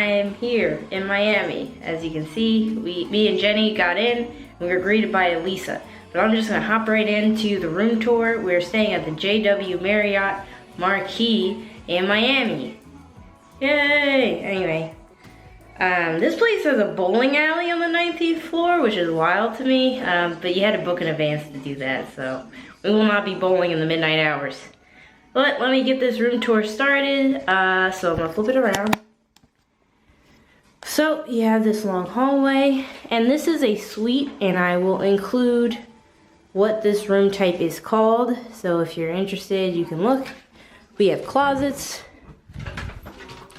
I am here in Miami. As you can see, me and Jenny got in and we were greeted by Elisa. But I'm just gonna hop right into the room tour. We're staying at the JW Marriott Marquis in Miami. Yay! Anyway, this place has a bowling alley on the 19th floor, which is wild to me. But you had to book in advance to do that, so we will not be bowling in the midnight hours. But let me get this room tour started. So I'm gonna flip it around. So you have this long hallway, and this is a suite, and I will include what this room type is called. So if you're interested, you can look. We have closets.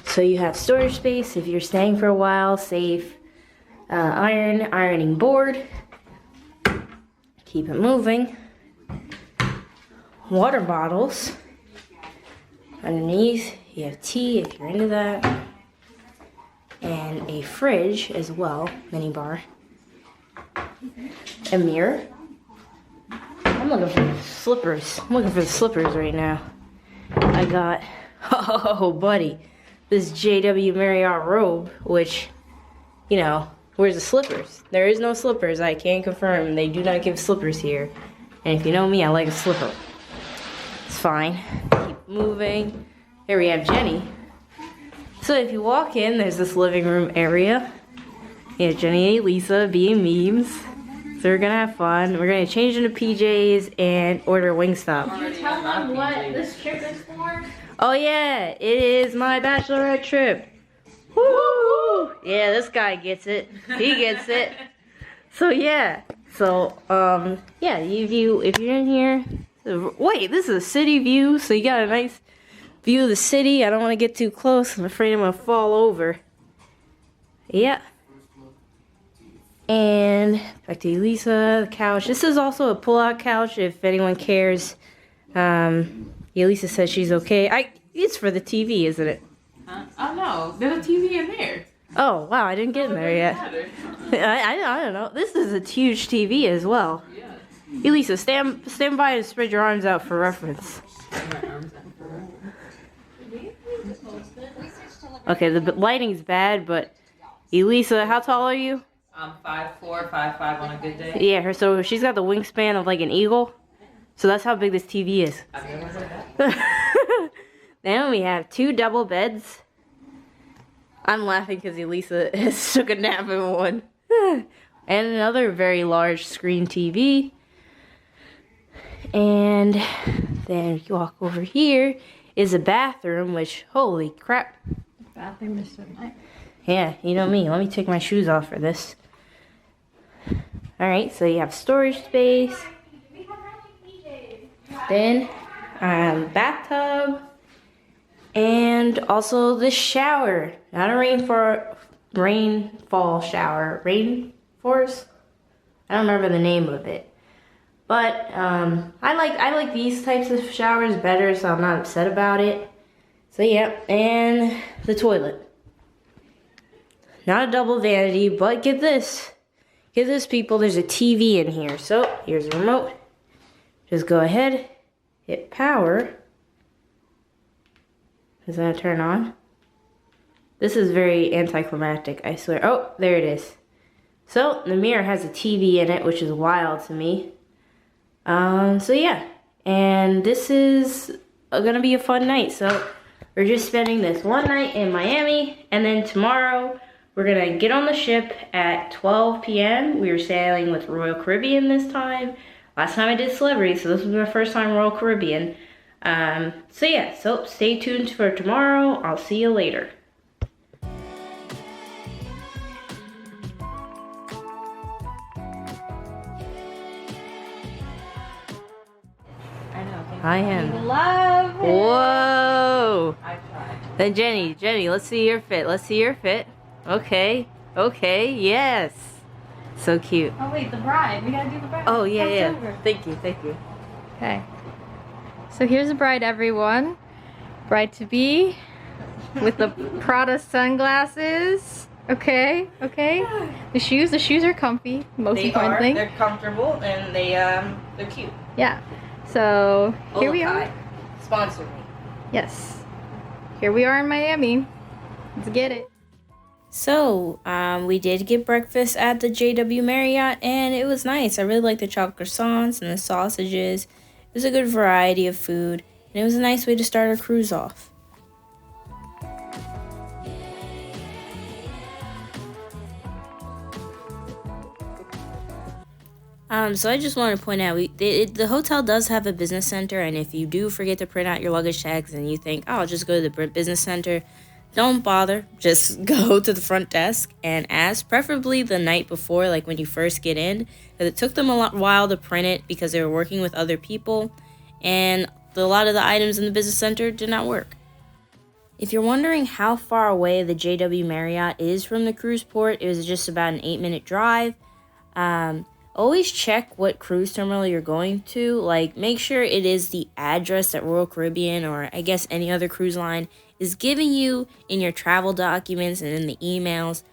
So you have storage space if you're staying for a while, safe, ironing board. Keep it moving. Water bottles. Underneath, you have tea if you're into that. And a fridge as well, mini bar. A mirror. I'm looking for slippers. I'm looking for the slippers right now. I got, oh buddy, this JW Marriott robe, which, you know, where's the slippers? There is no slippers, I can confirm. They do not give slippers here. And if you know me, I like a slipper. It's fine. Keep moving. Here we have Jenny. So if you walk in, there's this living room area. Yeah, Jenny and Lisa being memes. So we're gonna have fun. We're gonna change into PJs and order Wingstop. Can you tell them what this trip is for? Oh yeah, it is my Bachelorette trip. Woo! Yeah, this guy gets it. He gets it. So yeah. So yeah, if you're in here, wait, this is a city view, so you got a nice view of the city. I don't want to get too close. I'm afraid I'm gonna fall over. Yeah. And back to Elisa, the couch. This is also a pull-out couch if anyone cares. Elisa says she's okay. It's for the TV, isn't it? Oh no, there's a TV in there. Oh wow, I didn't get in there yet. I don't know. This is a huge TV as well. Yeah. Elisa, stand by and spread your arms out for reference. Okay, the lighting's bad, but Elisa, how tall are you? I'm 5'4", 5'5" on a good day. Yeah, so she's got the wingspan of like an eagle. So that's how big this TV is. I've never heard that. Then we have 2 double beds. I'm laughing because Elisa has took a nap in one. And another very large screen TV. And then you walk over here is a bathroom, which, holy crap. Bathroom is so nice. Yeah, you know me. Let me take my shoes off for this. Alright, so you have storage space. Then, bathtub. And also the shower. Not a rainfall shower. Rainforest? I don't remember the name of it. But, I like these types of showers better, so I'm not upset about it. So, yeah, and the toilet. Not a double vanity, but get this. Get this, people. There's a TV in here. So, here's the remote. Just go ahead. Hit power. Is that turn on? This is very anticlimactic, I swear. Oh, there it is. So, the mirror has a TV in it, which is wild to me. So, yeah. And this is gonna be a fun night. So, we're just spending this one night in Miami. And then tomorrow, we're gonna get on the ship at 12 p.m. We were sailing with Royal Caribbean this time. Last time I did Distellery, so this was my first time Royal Caribbean. So yeah, so stay tuned for tomorrow. I'll see you later. I am. Love it. Whoa. I tried. Then Jenny, let's see your fit. Let's see your fit. Okay, yes. So cute. Oh wait, the bride. We gotta do the bride. Oh yeah, That's yeah. over. Thank you. Okay. So here's the bride, everyone. Bride to be with the Prada sunglasses. Okay. The shoes are comfy. Most important thing. They're comfortable and they're cute. Yeah. So here we are. Sponsor me. Yes. Here we are in Miami. Let's get it. So, we did get breakfast at the JW Marriott, and it was nice. I really liked the chocolate croissants and the sausages. It was a good variety of food, and it was a nice way to start our cruise off. So I just want to point out, the hotel does have a business center, and if you do forget to print out your luggage tags and you think, oh, I'll just go to the business center, don't bother. Just go to the front desk and ask, preferably the night before, like when you first get in, because it took them a while to print it because they were working with other people, and a lot of the items in the business center did not work. If you're wondering how far away the JW Marriott is from the cruise port, it was just about an 8-minute drive. Always check what cruise terminal you're going to. Like, make sure it is the address that Royal Caribbean, or I guess any other cruise line, is giving you in your travel documents and in the emails.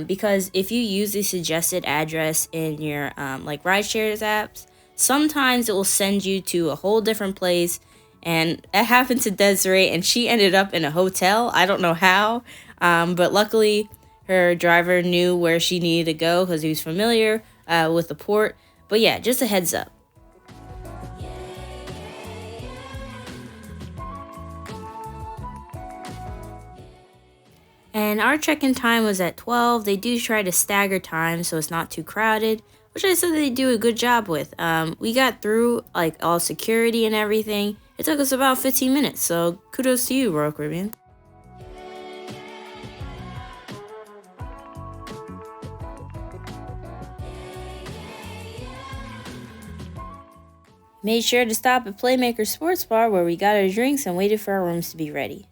Because if you use the suggested address in your like rideshares apps, sometimes it will send you to a whole different place. And that happened to Desiree, and she ended up in a hotel. I don't know how, but luckily her driver knew where she needed to go because he was familiar with the port. But yeah, just a heads up. And our check-in time was at 12. They do try to stagger time so it's not too crowded, which I said they do a good job with. We got through like all security and everything. It took us about 15 minutes, so kudos to you, Royal Caribbean. Made sure to stop at Playmaker Sports Bar where we got our drinks and waited for our rooms to be ready.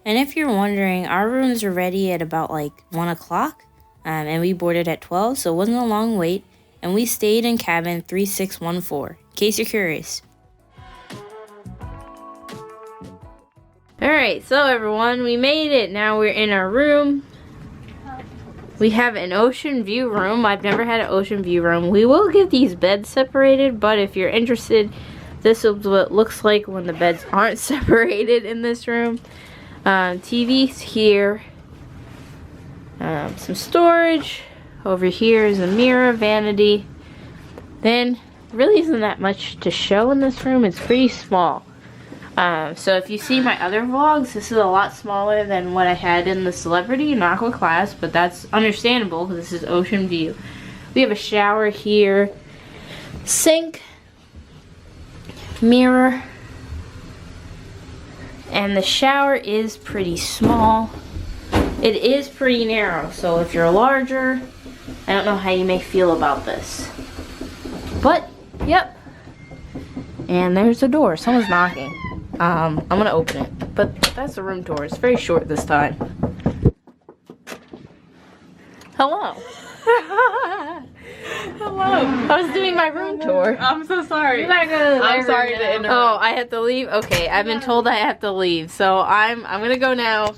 And if you're wondering, our rooms were ready at about like 1 o'clock, and we boarded at 12, so it wasn't a long wait, and we stayed in cabin 3614, in case you're curious. Alright, so everyone, we made it. Now we're in our room. We have an ocean view room. I've never had an ocean view room. We will get these beds separated, but if you're interested, this is what it looks like when the beds aren't separated in this room. TV's here. Some storage. Over here is a mirror, vanity. Then, really isn't that much to show in this room. It's pretty small. So if you see my other vlogs, this is a lot smaller than what I had in the Celebrity and Aqua class, but that's understandable because this is ocean view. We have a shower here, sink, mirror, and the shower is pretty small. It is pretty narrow, so if you're larger, I don't know how you may feel about this. But, yep. And there's the door. Someone's knocking. I'm gonna open it. But that's the room tour. It's very short this time. Hello. Hello. I was doing my room tour. I'm so sorry. You gotta go to the I'm sorry to interrupt. Oh, I have to leave? Okay, I've been told I have to leave. So I'm gonna go now.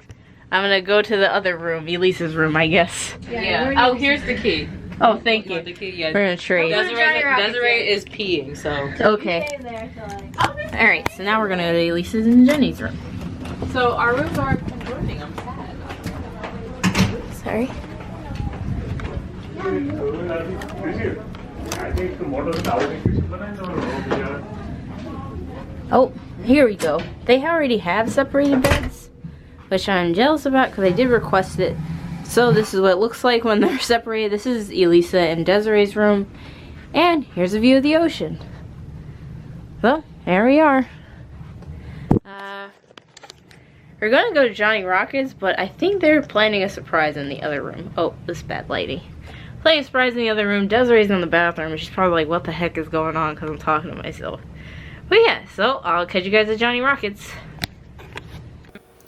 I'm gonna go to the other room, Elise's room, I guess. Yeah. Oh, here's the key. Oh, thank you. The key, yeah. We're gonna trade. Desiree is peeing, so. Okay. Alright, so now we're gonna go to Elise's and Jenny's room. So our rooms aren't converting. I'm sad. Sorry. Oh, here we go. They already have separated beds, which I'm jealous about because I did request it. So this is what it looks like when they're separated. This is Elisa and Desiree's room. And here's a view of the ocean. Well, there we are. We're gonna go to Johnny Rockets, but I think they're planning a surprise in the other room. Oh, this bad lady. Planning a surprise in the other room. Desiree's in the bathroom, and she's probably like, what the heck is going on, because I'm talking to myself. But yeah, so I'll catch you guys at Johnny Rockets.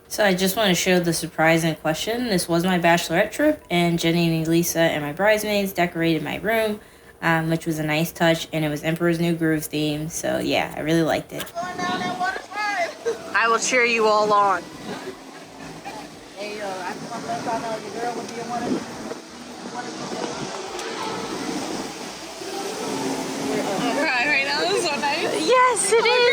So I just want to show the surprise in question. This was my Bachelorette trip, and Jenny and Elisa and my bridesmaids decorated my room, which was a nice touch, and it was Emperor's New Groove theme. So yeah, I really liked it. I will cheer you all on. Hey, I just want to let y'all know your girl will be in one of these I'm crying right now. This is so nice. Yes, it is.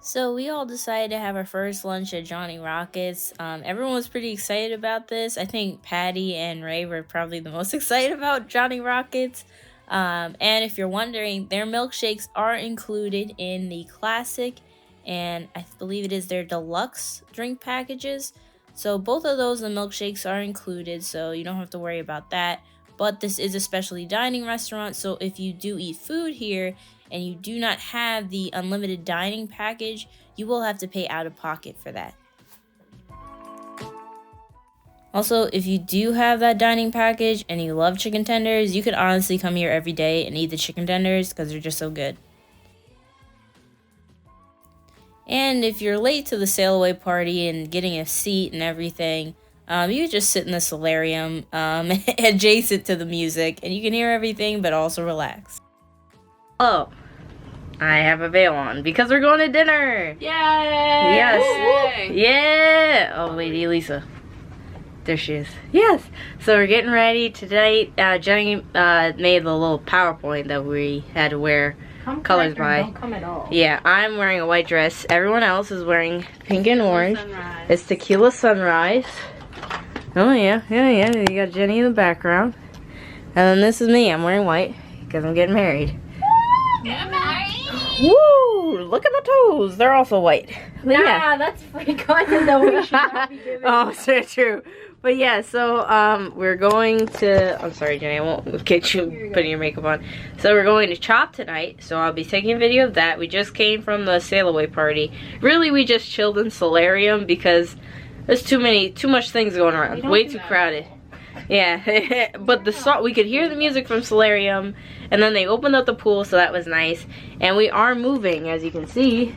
So we all decided to have our first lunch at Johnny Rockets. Everyone was pretty excited about this. I think Patty and Ray were probably the most excited about Johnny Rockets. And if you're wondering, their milkshakes are included in the classic and I believe it is their deluxe drink packages. So both of those, the milkshakes are included, so you don't have to worry about that. But this is a specialty dining restaurant, so if you do eat food here and you do not have the unlimited dining package, you will have to pay out of pocket for that. Also, if you do have that dining package and you love chicken tenders, you could honestly come here every day and eat the chicken tenders because they're just so good. And if you're late to the sail away party and getting a seat and everything, you just sit in the solarium adjacent to the music and you can hear everything but also relax. Oh, I have a veil on because we're going to dinner. Yay! Yes. Yeah. Oh, wait, Elisa. There she is. Yes. So we're getting ready tonight. Jenny made the little PowerPoint that we had to wear colors by. Don't come at all. Yeah, I'm wearing a white dress. Everyone else is wearing pink and orange. Sunrise. It's Tequila Sunrise. Oh yeah. You got Jenny in the background. And then this is me. I'm wearing white because I'm getting married. Woo! Look at the toes. They're also white. But yeah. That's free content that we should not be giving. Oh, so true. But yeah, so we're going to. I'm sorry, Jenny. I won't get you putting your makeup on. So we're going to Chop tonight. So I'll be taking a video of that. We just came from the sail away party. Really, we just chilled in solarium because there's too much things going around. Way too crowded. Yeah, but the song, we could hear the music from solarium, and then they opened up the pool, so that was nice. And we are moving, as you can see,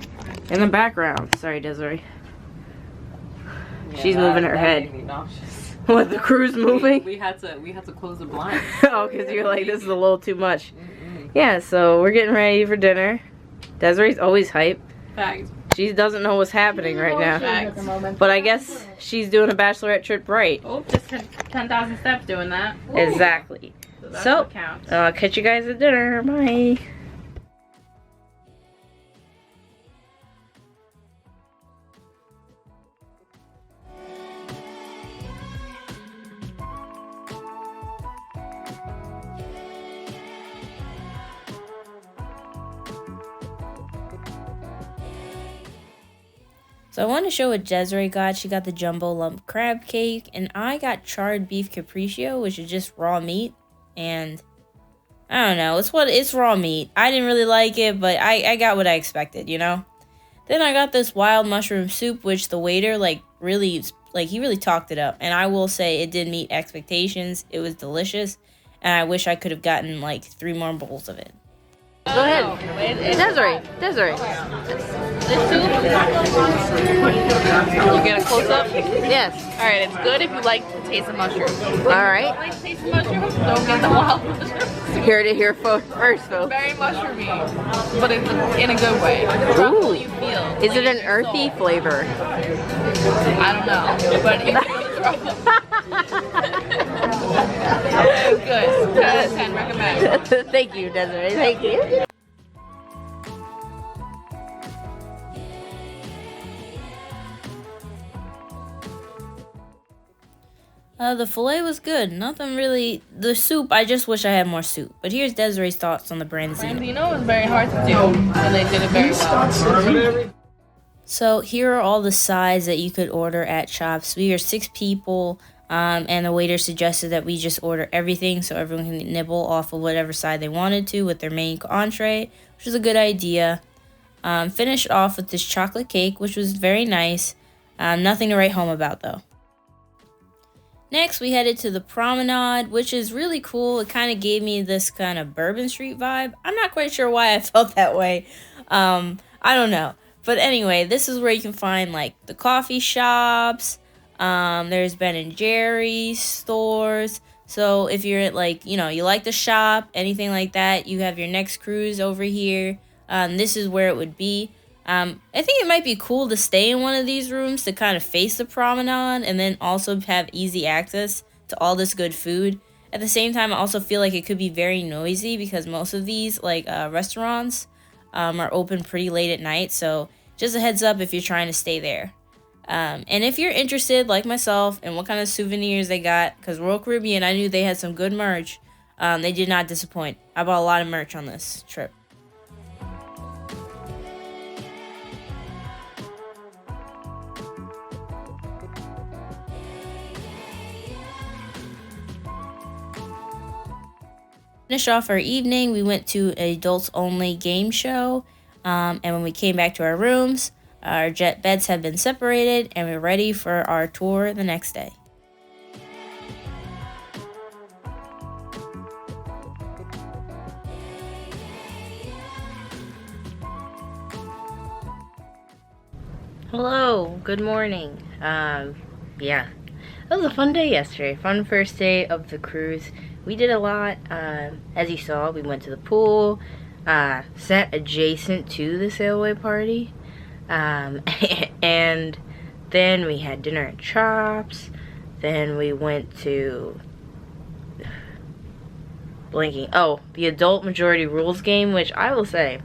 in the background. Sorry, Desiree. Yeah, She's moving her that head. made me nauseous. What, the crew's moving? We had to close the blinds. Oh, because you're like, this is a little too much. Yeah, so we're getting ready for dinner. Desiree's always hype. Fact. She doesn't know what's happening right now. At the moment. But I guess she's doing a bachelorette trip right. Oh, just 10,000 steps doing that. Exactly. That's So, what counts. I'll catch you guys at dinner. Bye. So I want to show what Desiree got. She got the jumbo lump crab cake, and I got charred beef capriccio, which is just raw meat. And I don't know, it's raw meat. I didn't really like it, but I got what I expected, you know. Then I got this wild mushroom soup, which the waiter he really talked it up, and I will say it did meet expectations. It was delicious, and I wish I could have gotten like 3 more bowls of it. Go ahead. Desiree. This soup, you get a close up? Yes. Alright, it's good if you like the taste of mushrooms. Alright. Like the taste of mushrooms, don't get the wild mushrooms. Here to hear first, folks. Very mushroomy, but it's in a good way. Ooh. You feel. Is it an earthy flavor? I don't know, but it's good. 10 out of 10, recommend. Thank you, Desiree. Thank you. The filet was good. Nothing really. The soup, I just wish I had more soup. But here's Desiree's thoughts on the branzino. Branzino is very hard to do, and they did it very well. So here are all the sides that you could order at Chops. We are 6 people, and the waiter suggested that we just order everything so everyone can nibble off of whatever side they wanted to with their main entree, which is a good idea. Finished off with this chocolate cake, which was very nice. Nothing to write home about, though. Next, we headed to the promenade, which is really cool. It kind of gave me this kind of Bourbon Street vibe. I'm not quite sure why I felt that way. I don't know. But anyway, this is where you can find, like, the coffee shops. There's Ben & Jerry's stores. So if you're, like, you like to shop, anything like that, you have your next cruise over here. This is where it would be. I think it might be cool to stay in one of these rooms to kind of face the promenade and then also have easy access to all this good food. At the same time, I also feel like it could be very noisy because most of these restaurants are open pretty late at night. So Just a heads up if you're trying to stay there. And if you're interested, like myself, in what kind of souvenirs they got, because Royal Caribbean, I knew they had some good merch. They did not disappoint. I bought a lot of merch on this trip. Finish off our evening, we went to an adults only game show. And when we came back to our rooms, our jet beds had been separated and we're ready for our tour the next day. Hello, good morning. Yeah, that was a fun day yesterday. Fun first day of the cruise. We did a lot. As you saw, we went to the pool, sat adjacent to the sailaway party, and then we had dinner at Chops. Then we went to the adult majority rules game, which I will say,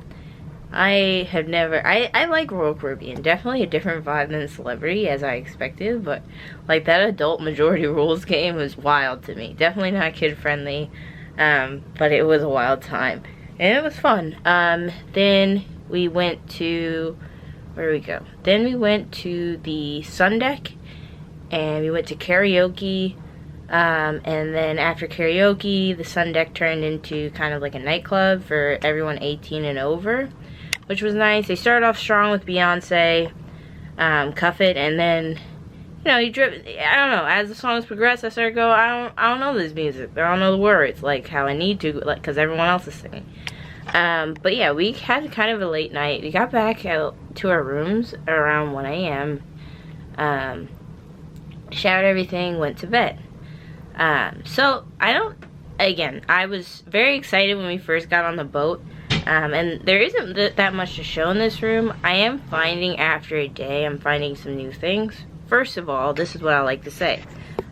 I have never, I like Royal Caribbean, definitely a different vibe than Celebrity as I expected, but like that adult majority rules game was wild to me. Definitely not kid friendly, but it was a wild time and it was fun. Then we went to, where did we go? Then we went to the Sun Deck and we went to karaoke, and then after karaoke the Sun Deck turned into kind of like a nightclub for everyone 18 and over, which was nice. They started off strong with Beyonce, Cuff It, and then, you know, I don't know, as the songs progressed, I started to go, I don't know this music. I don't know the words, like, how I need to, like, because everyone else is singing. But yeah, we had kind of a late night. We got back to our rooms around 1 a.m., showered everything, went to bed. So, I was very excited when we first got on the boat. And there isn't that much to show in this room. I am finding, after a day, I'm finding some new things. First of all, this is what I like to say.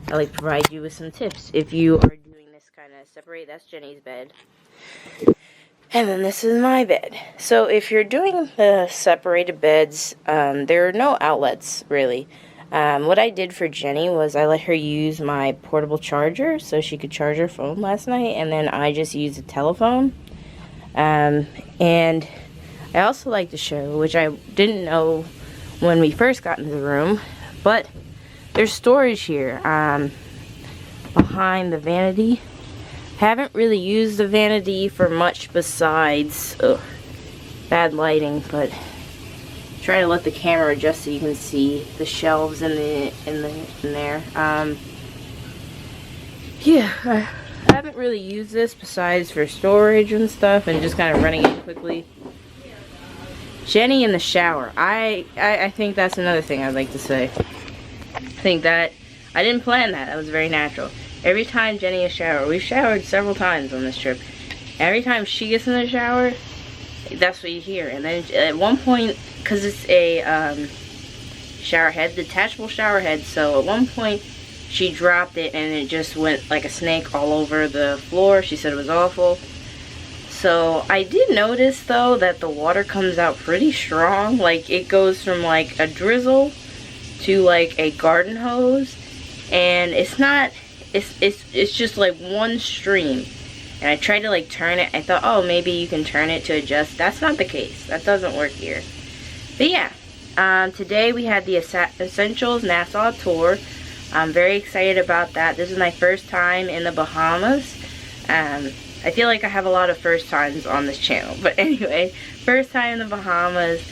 I like to provide you with some tips. If you are doing this kind of separate, that's Jenny's bed. And then this is my bed. So if you're doing the separated beds, there are no outlets, really. What I did for Jenny was I let her use my portable charger so she could charge her phone last night, and then I just used a telephone. And I also like to show, which I didn't know when we first got into the room, but there's storage here behind the vanity. Haven't really used the vanity for much besides bad lighting, but try to let the camera adjust so you can see the shelves in there. Yeah, I haven't really used this besides for storage and stuff and just kind of running it quickly. Jenny in the shower. I think that's another thing I'd like to say. I think that I didn't plan that. That was very natural. Every time Jenny is showered, we've showered several times on this trip. Every time she gets in the shower, that's what you hear. And then at one point, because it's a shower head, detachable shower head, so at one point she dropped it and it just went like a snake all over the floor. She said it was awful. So I did notice though that the water comes out pretty strong. Like it goes from like a drizzle to like a garden hose, and it's not, it's just like one stream. And I tried to like turn it. I thought, oh, maybe you can turn it to adjust. That's not the case. That doesn't work here. But yeah, today we had the Essentials Nassau tour. I'm very excited about that. This is my first time in the Bahamas. I feel like I have a lot of first times on this channel. But anyway, first time in the Bahamas.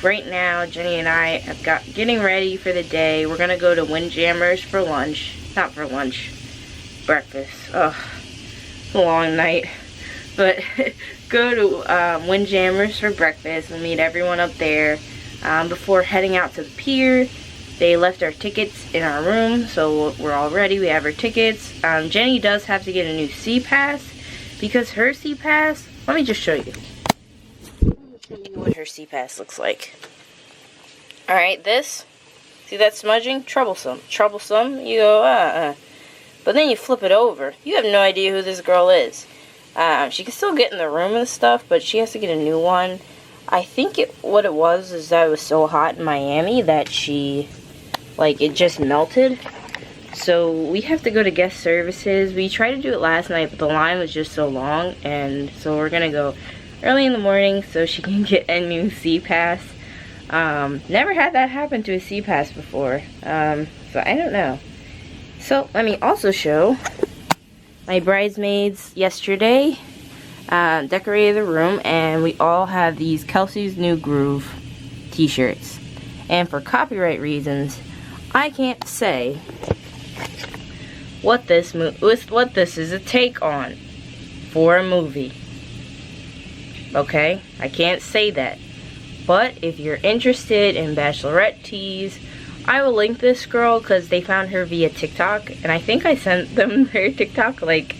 Right now, Jenny and I have getting ready for the day. We're going to go to Windjammers for lunch. Not for lunch. Breakfast. Oh, it's a long night. But go to Windjammers for breakfast. We'll meet everyone up there before heading out to the pier. They left our tickets in our room, so we're all ready. We have our tickets. Jenny does have to get a new C-Pass because her C-Pass, let me just show you. Let me show you what her C-Pass looks like. Alright, this, see that smudging? Troublesome. Troublesome, you go, But then you flip it over. You have no idea who this girl is. She can still get in the room and stuff, but she has to get a new one. I think what it was is that it was so hot in Miami that it just melted. So we have to go to guest services. We tried to do it last night, but the line was just so long, and so we're gonna go early in the morning so she can get a new C-Pass. Never had that happen to a C-Pass before, so I don't know. So let me also show my bridesmaids yesterday decorated the room, and we all have these Kelsey's New Groove t-shirts. And for copyright reasons, I can't say what this is a take on for a movie. Okay? I can't say that. But if you're interested in Bachelorette tees, I will link this girl because they found her via TikTok, and I think I sent them their TikTok like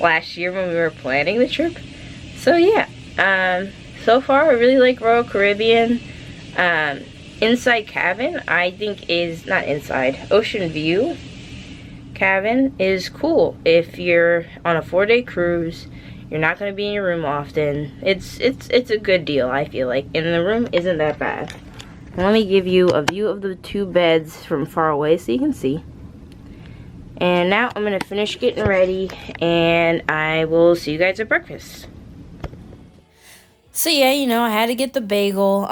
last year when we were planning the trip. So yeah, so far I really like Royal Caribbean. Inside cabin, I think is not inside. Ocean View cabin is cool if you're on a 4-day cruise. You're not going to be in your room often. It's a good deal, I feel like, and the room isn't that bad. Let me give you a view of the 2 beds from far away so you can see. And now I'm going to finish getting ready, and I will see you guys at breakfast. So yeah, you know, I had to get the bagel.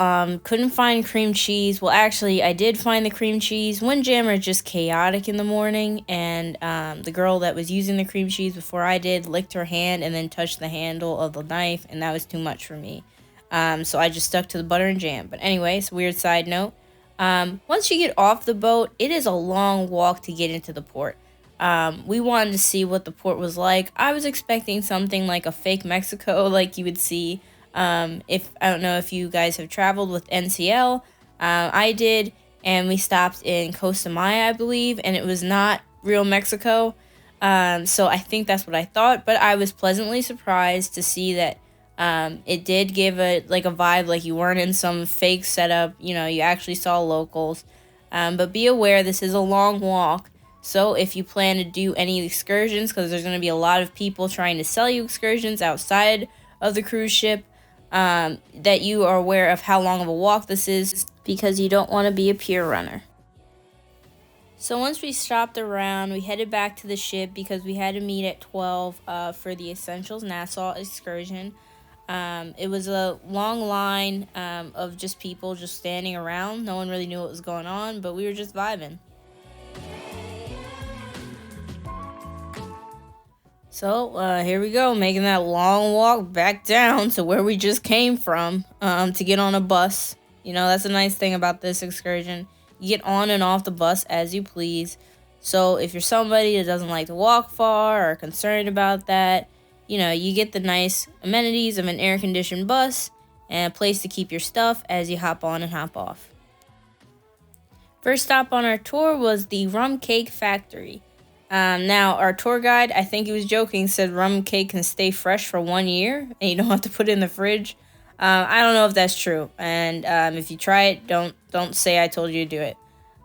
Couldn't find cream cheese. Well, actually, I did find the cream cheese. Windjammer is just chaotic in the morning, and the girl that was using the cream cheese before I did licked her hand and then touched the handle of the knife, and that was too much for me. So I just stuck to the butter and jam. But anyways, weird side note. Once you get off the boat, it is a long walk to get into the port. We wanted to see what the port was like. I was expecting something like a fake Mexico, like you would see. I don't know if you guys have traveled with NCL. I did, and we stopped in Costa Maya, I believe, and it was not real Mexico. So I think that's what I thought, but I was pleasantly surprised to see that it did give a vibe like you weren't in some fake setup. You know, you actually saw locals. But be aware, this is a long walk. So if you plan to do any excursions, because there's going to be a lot of people trying to sell you excursions outside of the cruise ship, that you are aware of how long of a walk this is, because you don't want to be a pier runner. So once we stopped around, we headed back to the ship because we had to meet at 12 for the Essentials Nassau excursion. It was a long line of just people just standing around. No one really knew what was going on, but we were just vibing. So here we go, making that long walk back down to where we just came from to get on a bus. You know, that's a nice thing about this excursion. You get on and off the bus as you please. So if you're somebody that doesn't like to walk far or concerned about that, you know, you get the nice amenities of an air-conditioned bus and a place to keep your stuff as you hop on and hop off. First stop on our tour was the Rum Cake Factory. Now, our tour guide, I think he was joking, said rum cake can stay fresh for 1 year and you don't have to put it in the fridge. I don't know if that's true, and if you try it, don't say I told you to do it.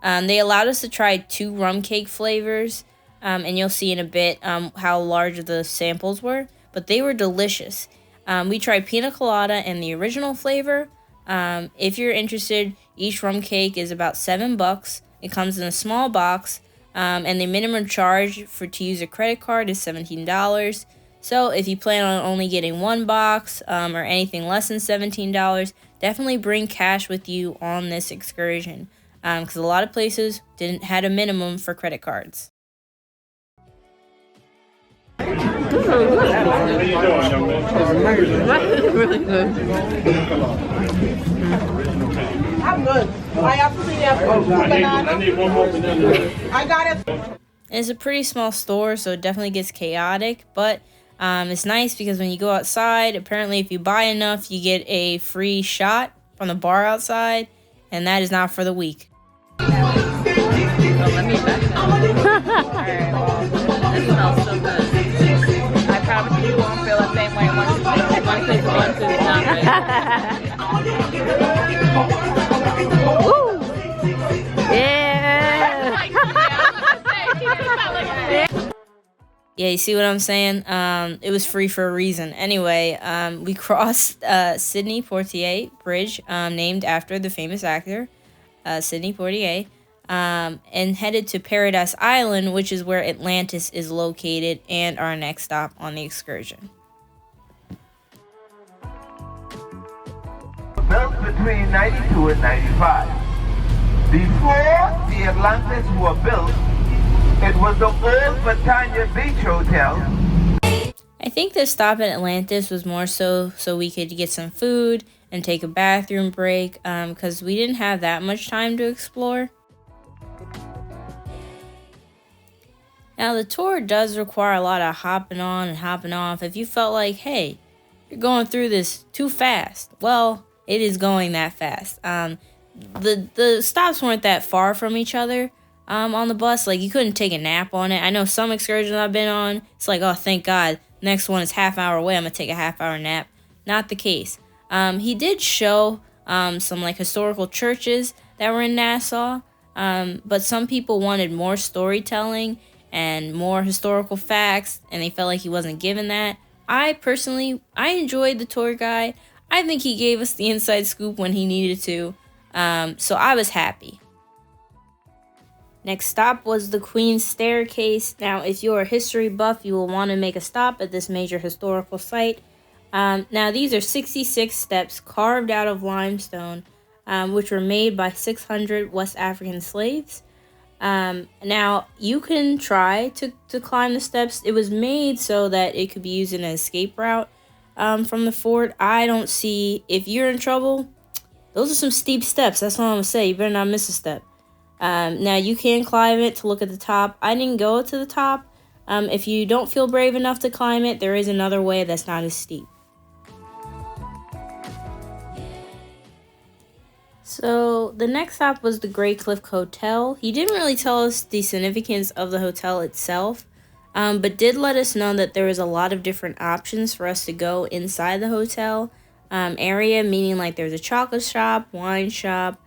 They allowed us to try 2 rum cake flavors, and you'll see in a bit how large the samples were, but they were delicious. We tried pina colada and the original flavor. If you're interested, each rum cake is about $7. It comes in a small box, and the minimum charge to use a credit card is $17. So if you plan on only getting 1 box or anything less than $17, definitely bring cash with you on this excursion, because a lot of places had a minimum for credit cards. Really good. I'm good. I have to see banana. I need 1 more banana. I got it. It's a pretty small store, so it definitely gets chaotic, but it's nice because when you go outside, apparently if you buy enough, you get a free shot from the bar outside, and that is not for the weak. So let me back up. Alright, well, this smells so good. I promise you won't feel the same way once it's not ready. Woo! Yeah! Yeah, you see what I'm saying? It was free for a reason. Anyway, we crossed Sidney Poitier Bridge, named after the famous actor, Sidney Poitier, and headed to Paradise Island, which is where Atlantis is located, and our next stop on the excursion. Built between 92 and 95. Before the Atlantis were built, it was the old Britannia Beach Hotel. I think this stop at Atlantis was more so we could get some food and take a bathroom break, because we didn't have that much time to explore. Now, the tour does require a lot of hopping on and hopping off. If you felt like, hey, you're going through this too fast, well, it is going that fast. The stops weren't that far from each other on the bus. Like, you couldn't take a nap on it. I know some excursions I've been on, it's like, oh, thank God, next one is half hour away, I'm gonna take a half-hour nap. Not the case. He did show some like historical churches that were in Nassau, but some people wanted more storytelling and more historical facts, and they felt like he wasn't given that. I enjoyed the tour guide. I think he gave us the inside scoop when he needed to, so I was happy. Next stop was the Queen's Staircase. Now, if you're a history buff, you will want to make a stop at this major historical site. Now, these are 66 steps carved out of limestone, which were made by 600 West African slaves. Now, you can try to climb the steps. It was made so that it could be used in an escape route from the fort. I don't see, if you're in trouble, those are some steep steps. That's all I'm going to say. You better not miss a step. Now, you can climb it to look at the top. I didn't go to the top. If you don't feel brave enough to climb it, there is another way that's not as steep. So, the next stop was the Great Cliff Hotel. He didn't really tell us the significance of the hotel itself, but did let us know that there was a lot of different options for us to go inside the hotel area, meaning like there was a chocolate shop, wine shop.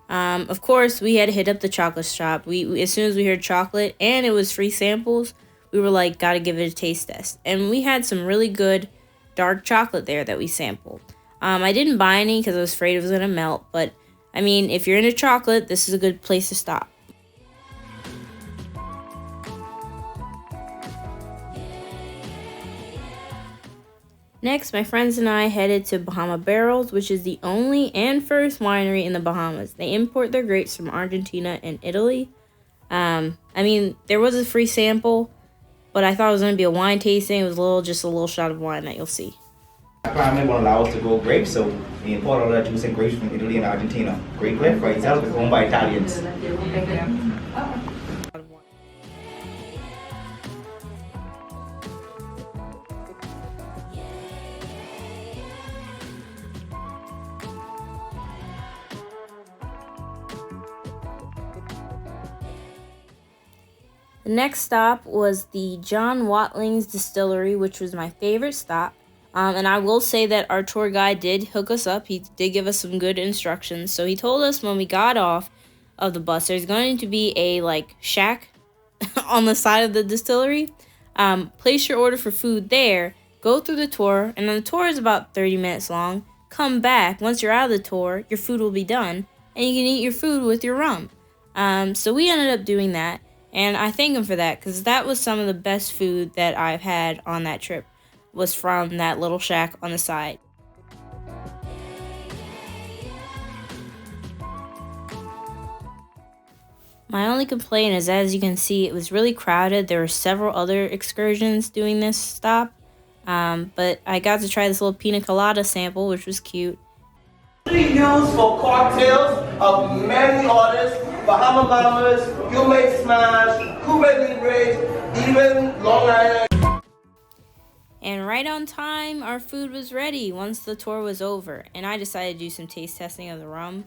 Of course, we had to hit up the chocolate shop. We as soon as we heard chocolate and it was free samples, we were like, gotta give it a taste test. And we had some really good dark chocolate there that we sampled. I didn't buy any because I was afraid it was gonna melt, but I mean, if you're into chocolate, this is a good place to stop. Next, my friends and I headed to Bahama Barrels, which is the only and first winery in the Bahamas. They import their grapes from Argentina and Italy. I mean, there was a free sample, but I thought it was going to be a wine tasting. It was just a little shot of wine that you'll see. Climate won't allow us to grow grapes, so we import all that juice and grapes from Italy and Argentina. Great Cliff by itself is owned by Italians. The next stop was the John Watlings Distillery, which was my favorite stop. And I will say that our tour guide did hook us up. He did give us some good instructions. So he told us when we got off of the bus, there's going to be a like shack on the side of the distillery. Place your order for food there, go through the tour, and then the tour is about 30 minutes long. Come back. Once you're out of the tour, your food will be done, and you can eat your food with your rum. So we ended up doing that, and I thank him for that because that was some of the best food that I've had on that trip. Was from that little shack on the side. My only complaint is, as you can see, it was really crowded. There were several other excursions doing this stop, but I got to try this little pina colada sample, which was cute. Used for cocktails of many orders, Bahamas, you may smash, Cuba Libre, even Long Island. And right on time, our food was ready once the tour was over. And I decided to do some taste testing of the rum.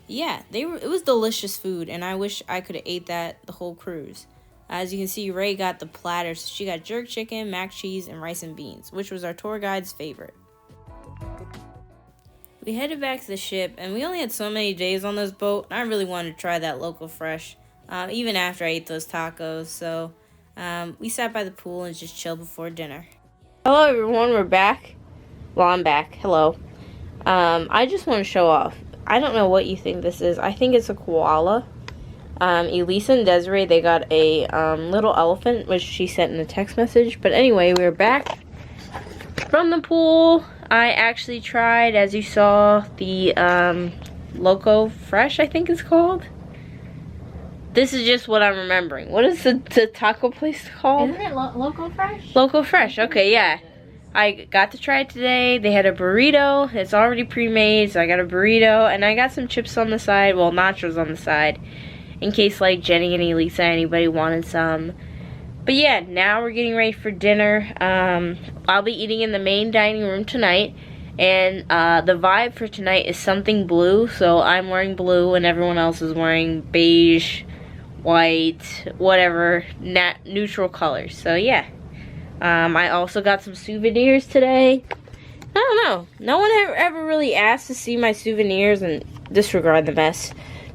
Yeah, it was delicious food, and I wish I could have ate that the whole cruise. As you can see, Ray got the platter. So she got jerk chicken, mac cheese, and rice and beans, which was our tour guide's favorite. We headed back to the ship, and we only had so many days on this boat. And I really wanted to try that local fresh, even after I ate those tacos. So We sat by the pool and just chilled before dinner. Hello everyone, we're back. Well, I'm back. Hello. I just want to show off. I don't know what you think this is. I think it's a koala. Elisa and Desiree, they got a little elephant, which she sent in a text message. But anyway, we're back from the pool. I actually tried, as you saw, the Loco Fresh, I think it's called. This is just what I'm remembering. What is the taco place called? Isn't it Local Fresh? Loco Fresh, okay, yeah. I got to try it today. They had a burrito. It's already pre-made, so I got a burrito. And I got some chips on the side, well, nachos on the side, in case, like, Jenny and Elisa, anybody wanted some. But yeah, now we're getting ready for dinner. I'll be eating in the main dining room tonight. And the vibe for tonight is something blue. So I'm wearing blue and everyone else is wearing beige, white, whatever, neutral colors. So yeah. I also got some souvenirs today. I don't know. No one ever really asked to see my souvenirs, and disregard the mess.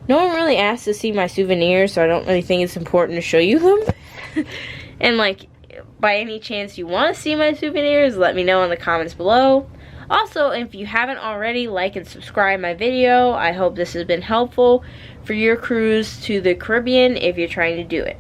No one really asked to see my souvenirs, so I don't really think it's important to show you them. And like, by any chance you want to see my souvenirs, let me know in the comments below. Also, if you haven't already, like and subscribe my video. I hope this has been helpful for your cruise to the Caribbean if you're trying to do it.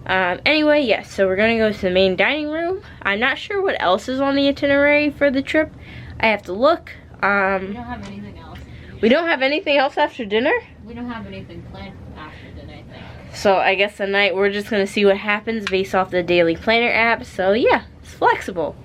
Anyway, yes, so we're gonna go to the main dining room. I'm not sure what else is on the itinerary for the trip. I have to look. We don't have anything else. We don't have anything else after dinner? We don't have anything planned after dinner, I think. So I guess tonight we're just gonna see what happens based off the daily planner app. So yeah, it's flexible.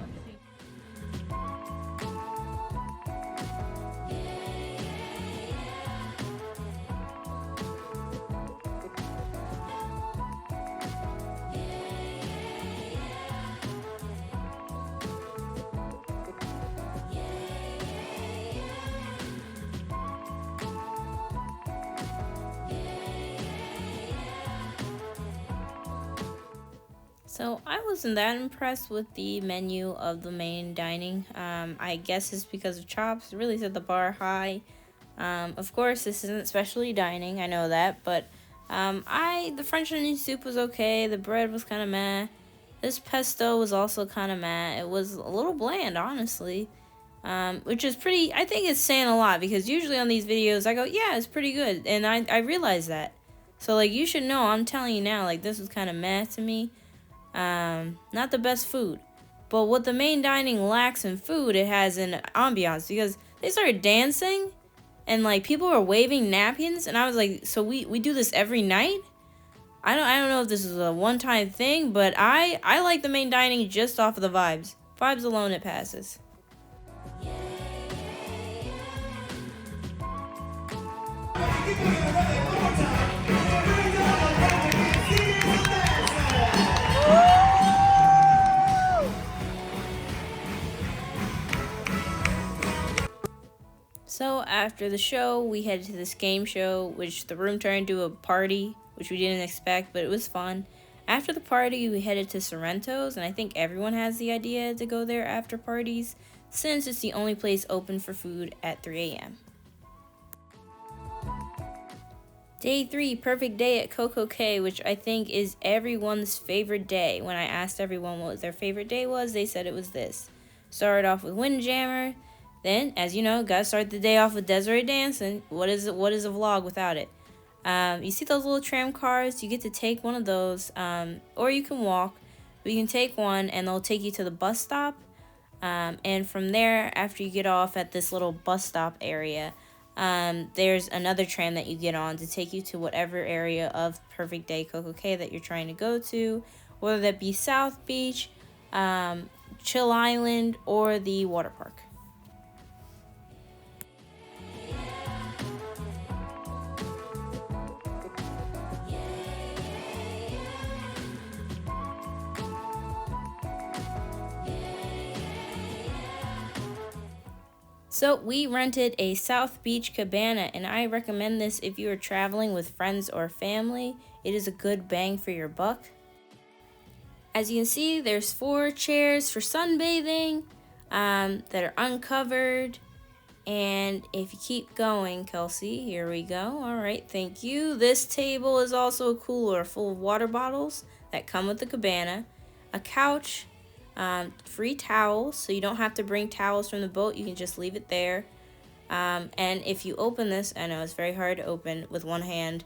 So I wasn't that impressed with the menu of the main dining. I guess it's because of chops. It really set the bar high. Of course, this isn't specialty dining. I know that, but the French onion soup was okay. The bread was kind of meh. This pesto was also kind of meh. It was a little bland, honestly. Which is pretty. I think it's saying a lot because usually on these videos I go, yeah, it's pretty good, and I realize that. So like, you should know. I'm telling you now. Like, this was kind of meh to me. Not the best food, but what the main dining lacks in food, it has in ambiance, because they started dancing and like people were waving napkins, and I was like, so we do this every night? I don't know if this is a one-time thing, but I like the main dining just off of the vibes. Vibes alone, it passes. So after the show, we headed to this game show, which the room turned into a party, which we didn't expect, but it was fun. After the party, we headed to Sorrento'S, and I think everyone has the idea to go there after parties, since it's the only place open for food at 3 a.m. Day 3, perfect day at Coco Cay, which I think is everyone's favorite day. When I asked everyone what their favorite day was, they said it was this. Started off with Windjammer. Then, as you know, gotta start the day off with Desiree dancing. What is a vlog without it? You see those little tram cars? You get to take one of those, or you can walk. But you can take one, and they'll take you to the bus stop. And from there, after you get off at this little bus stop area, there's another tram that you get on to take you to whatever area of Perfect Day Coco Cay that you're trying to go to, whether that be South Beach, Chill Island, or the water park. So we rented a South Beach cabana, and I recommend this if you are traveling with friends or family. It is a good bang for your buck. As you can see, there's 4 chairs for sunbathing that are uncovered. And if you keep going, Kelsey, here we go. All right, thank you. This table is also a cooler full of water bottles. that come with the cabana, a couch, free towels, so you don't have to bring towels from the boat, you can just leave it there. And if you open this, I know it's very hard to open with one hand,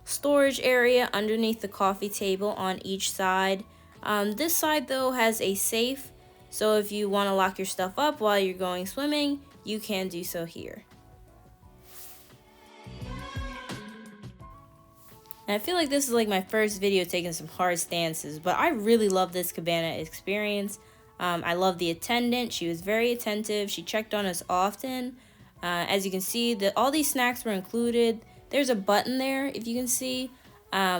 storage area underneath the coffee table on each side. This side though has a safe, so if you want to lock your stuff up while you're going swimming, you can do so here. And I feel like this is like my first video taking some hard stances, but I really love this cabana experience. I love the attendant. She was very attentive. She checked on us often. As you can see, all these snacks were included. There's a button there, if you can see.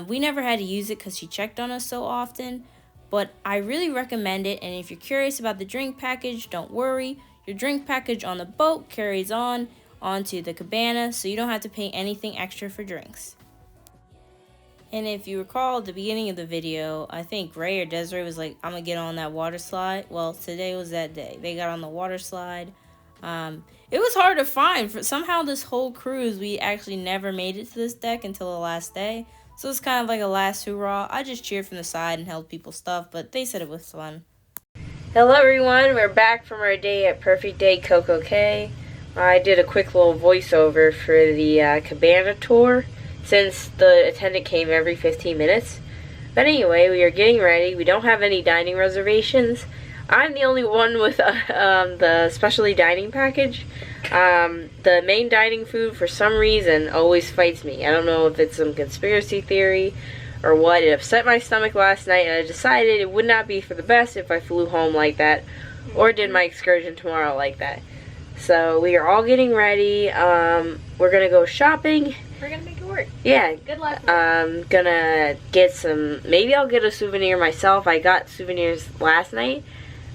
We never had to use it because she checked on us so often, but I really recommend it. And if you're curious about the drink package, don't worry. Your drink package on the boat carries onto the cabana, so you don't have to pay anything extra for drinks. And if you recall at the beginning of the video, I think Ray or Desiree was like, I'm gonna get on that water slide. Well, today was that day. They got on the water slide. It was hard to find. Somehow this whole cruise, we actually never made it to this deck until the last day. So it's kind of like a last hurrah. I just cheered from the side and held people's stuff, but they said it was fun. Hello everyone, we're back from our day at Perfect Day Coco Cay. I did a quick little voiceover for the cabana tour, since the attendant came every 15 minutes. But anyway, we are getting ready. We don't have any dining reservations. I'm the only one with the specialty dining package. The main dining food, for some reason, always fights me. I don't know if it's some conspiracy theory or what. It upset my stomach last night, and I decided it would not be for the best if I flew home like that or did my excursion tomorrow like that. So we are all getting ready. We're going to go shopping. We're gonna make it work. Yeah. Good luck. I'm gonna get some, maybe I'll get a souvenir myself. I got souvenirs last night,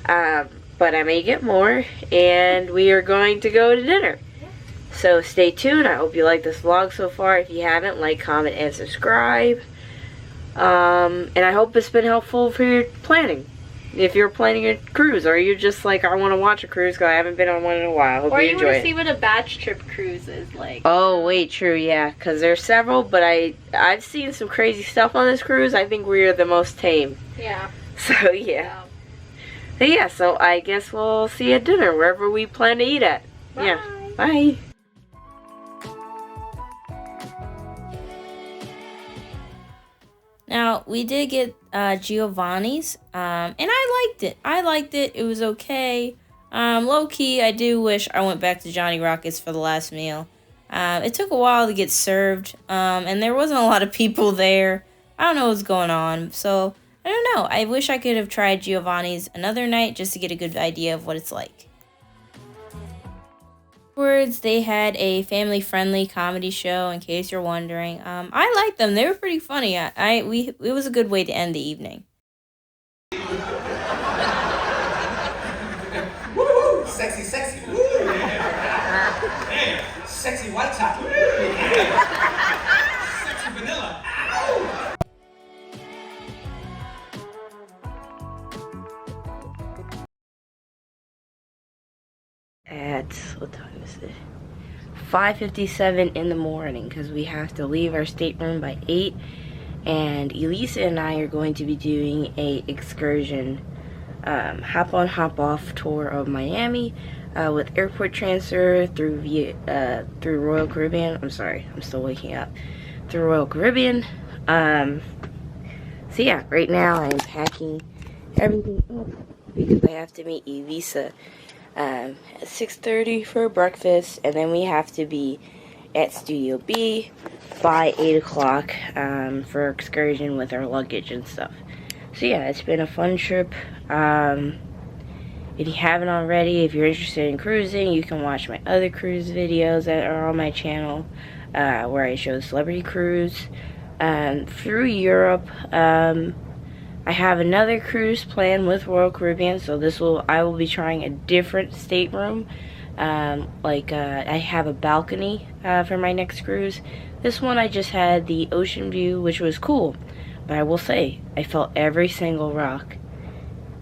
but I may get more, and we are going to go to dinner. Yeah. So stay tuned. I hope you like this vlog so far. If you haven't, like, comment, and subscribe. And I hope it's been helpful for your planning. If you're planning a cruise, or you're just like, I want to watch a cruise because I haven't been on one in a while. Hope or you you enjoy want to it. see what a batch trip cruise is like. Oh, wait, true, yeah, because there's several, but I've seen some crazy stuff on this cruise. I think we are the most tame. Yeah. So, yeah. But yeah, so I guess we'll see you at dinner, wherever we plan to eat at. Bye. Yeah, bye. Now, we did get Giovanni's, and I liked it. It was okay. Low-key, I do wish I went back to Johnny Rockets for the last meal. It took a while to get served, and there wasn't a lot of people there. I don't know what's going on, so I don't know. I wish I could have tried Giovanni's another night just to get a good idea of what it's like. Afterwards, they had a family-friendly comedy show, in case you're wondering. I liked them. They were pretty funny. It was a good way to end the evening. Woo! Sexy, sexy. Woo! Damn. Sexy white top. Sexy vanilla. Ow! At, what time is it? 5:57 in the morning, because we have to leave our stateroom by 8. And Elisa and I are going to be doing a excursion, hop on, hop off tour of Miami, with airport transfer through Royal Caribbean. I'm sorry, I'm still waking up. Through Royal Caribbean. So yeah, right now I'm packing everything up because I have to meet Elisa at 6:30 for breakfast, and then we have to be at Studio B by 8 o'clock for excursion with our luggage and stuff. So yeah, it's been a fun trip. If you haven't already, if you're interested in cruising, you can watch my other cruise videos that are on my channel, where I show the celebrity cruise through Europe. I have another cruise planned with Royal Caribbean, so I will be trying a different stateroom. I have a balcony for my next cruise. This one I just had the ocean view, which was cool, but I will say I felt every single rock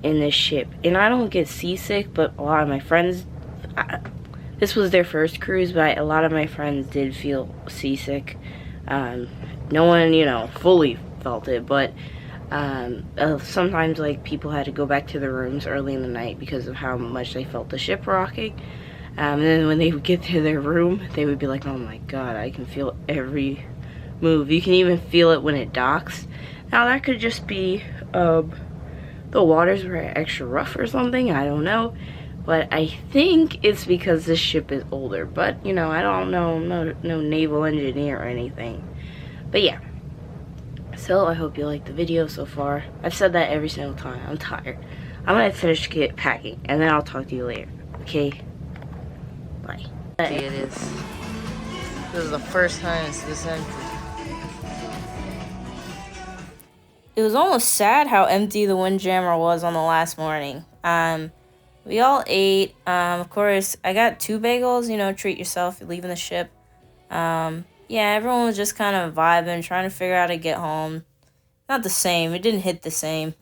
in this ship, and I don't get seasick, but a lot of my friends, this was their first cruise, but a lot of my friends did feel seasick. No one, fully felt it, but Sometimes like people had to go back to their rooms early in the night because of how much they felt the ship rocking. And then when they would get to their room, they would be like, oh my god, I can feel every move. You can even feel it when it docks. Now that could just be the waters were extra rough or something, I don't know. But I think it's because this ship is older. But, you know, I don't know, I'm no naval engineer or anything. But yeah. So I hope you liked the video so far. I've said that every single time. I'm tired. I'm gonna finish packing and then I'll talk to you later. Okay? Bye. See, it is. This is the first time it's this empty. It was almost sad how empty the windjammer was on the last morning. We all ate. Of course, I got 2 bagels. You know, treat yourself. You're leaving the ship. Yeah, everyone was just kind of vibing, trying to figure out how to get home. Not the same. It didn't hit the same.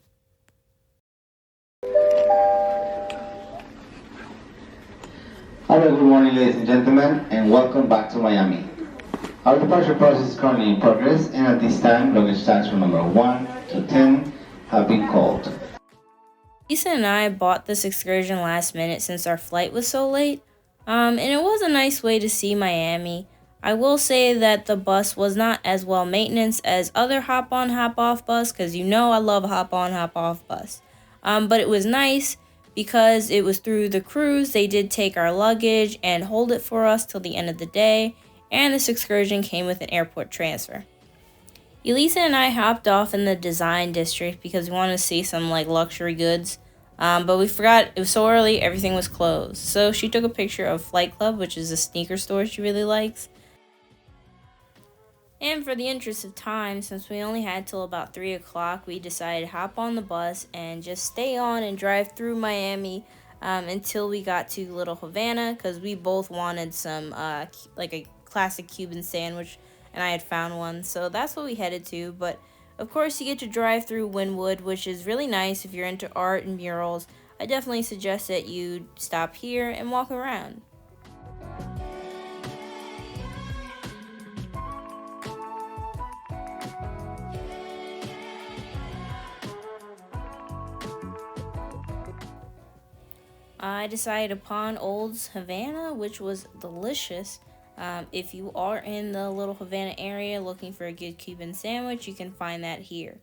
Hello, good morning, ladies and gentlemen, and welcome back to Miami. Our departure process is currently in progress, and at this time, luggage tags from number 1 to 10 have been called. Lisa and I bought this excursion last minute since our flight was so late, and it was a nice way to see Miami. I will say that the bus was not as well maintenance as other hop-on, hop-off bus, because you know I love hop-on, hop-off bus. But it was nice because it was through the cruise. They did take our luggage and hold it for us till the end of the day, and this excursion came with an airport transfer. Elisa and I hopped off in the design district because we wanted to see some like luxury goods, but we forgot it was so early, everything was closed. So she took a picture of Flight Club, which is a sneaker store she really likes. And for the interest of time, since we only had till about 3 o'clock, we decided to hop on the bus and just stay on and drive through Miami until we got to Little Havana, because we both wanted some like a classic Cuban sandwich, and I had found one, so that's what we headed to. But of course you get to drive through Wynwood, which is really nice if you're into art and murals. I definitely suggest that you stop here and walk around. I decided upon Old's Havana, which was delicious. If you are in the Little Havana area looking for a good Cuban sandwich, you can find that here.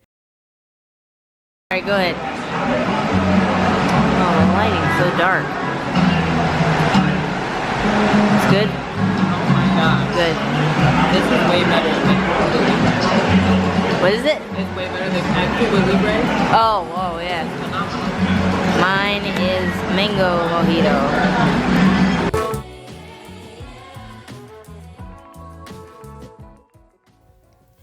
Alright, go ahead. Oh, the lighting's so dark. It's good? Oh my god. Good. This is way better than What is it? It's way better than Cuba Libre. Oh, whoa, yeah. Mine is mango mojito.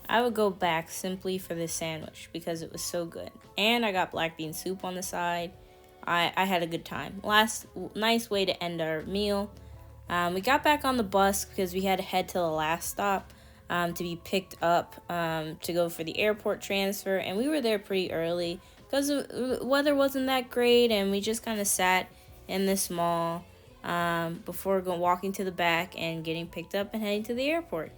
I would go back simply for this sandwich because it was so good. And I got black bean soup on the side. I had a good time. Nice way to end our meal. We got back on the bus because we had to head to the last stop to be picked up to go for the airport transfer. And we were there pretty early because the weather wasn't that great, and we just kind of sat in this mall before walking to the back and getting picked up and heading to the airport.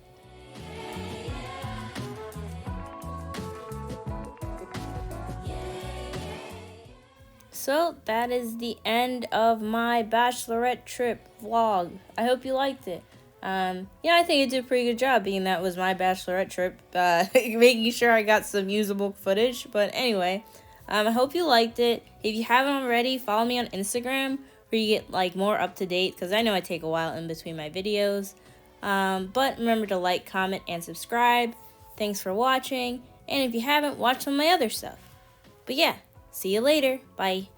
So that is the end of my Bachelorette trip vlog. I hope you liked it. Yeah, I think I did a pretty good job, being that was my Bachelorette trip, making sure I got some usable footage. But anyway, I hope you liked it. If you haven't already, follow me on Instagram where you get like more up to date, because I know I take a while in between my videos. But remember to like, comment, and subscribe. Thanks for watching. And if you haven't, watch some of my other stuff. But yeah, see you later. Bye.